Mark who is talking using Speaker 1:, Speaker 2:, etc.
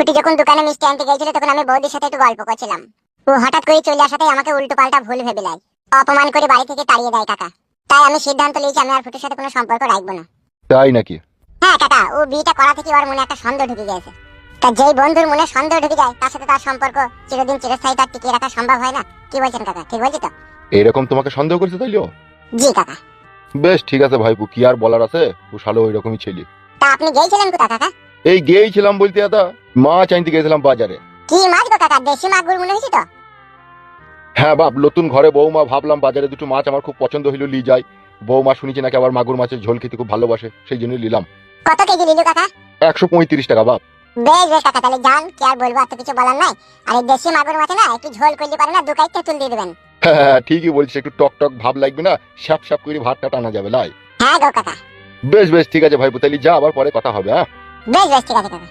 Speaker 1: ফুটি যখন দোকানে মিষ্টি আনতে গিয়েছিল তখন আমি বৌদির সাথে একটু গল্প করছিলাম। ও হঠাৎ করে চলে আসাতেই আমাকে উল্টো পাল্টা ভুল ভেবে লাই, অপমান করে বাড়ি থেকে তাড়িয়ে দেয় কাকা। তাই আমি সিদ্ধান্ত নিয়েছি আমি আর ফুটির সাথে কোনো সম্পর্ক রাখবো না।
Speaker 2: তাই নাকি?
Speaker 1: হ্যাঁ কাকা, ও বিয়েটা করা থেকে ওর মনে একটা সন্দেহ ঢুকে গেছে। তা যেই বন্ধুর মনে সন্দেহ ঢুকে যায় তার সাথে তার সম্পর্ক চিরদিন চিরস্থায়ী তার টিকিয়ে রাখা সম্ভব হয় না। কি বলছেন কাকা, ঠিক বলছি তো?
Speaker 2: এরকম তোমাকে সন্দেহ করছে তাইলেও?
Speaker 1: জি কাকা।
Speaker 2: বেশ ঠিক আছে ভাইপু, কি আর বলার আছে, ও শালো ওই রকমই ছেলে।
Speaker 1: তা আপনি গিয়েছিলেন কোথা কাকা?
Speaker 2: এই গিয়েছিলাম বলতে দাদা, মাছ আনতে গেছিলাম বাজারে।
Speaker 1: কি মাছ গো কাকা, দেশি মাগুর মনে হয়েছে তো?
Speaker 2: হ্যাঁ বাপ, নতুন ঘরে বৌমা, ভাবলাম বাজারে দুটো মাছ আমার খুব পছন্দ হইলো লি যাই। বৌমা শুনেছি নাকি আবার মাগুর মাছের ঝোল খেতে খুব ভালোবাসে, সেই জন্য নিলাম।
Speaker 1: কত কেজি নিল কাকা?
Speaker 2: 135 টাকা বাপ।
Speaker 1: বেশ বেশ কাকা, তাহলে যান, কি আর বলবো, আর তো কিছু বলার নাই। আর এই দেশি মাগুর মাছে না একটু ঝোল করলে পারে না, 2 কাইতে তুল দিয়ে দেবেন।
Speaker 2: হ্যাঁ ঠিকই বলছিস, একটু টক টক ভাব লাগবে না, স্যাপ স্যাপ করে ভাতটা টানা যাবে লাই।
Speaker 1: হ্যাঁ গো কাকা।
Speaker 2: বেশ বেশ ঠিক আছে ভাইপু, তাহলে যা, আবার পরে কথা হবে। হ্যাঁ
Speaker 1: বেশ বেশ ঠিক আছে কাকা।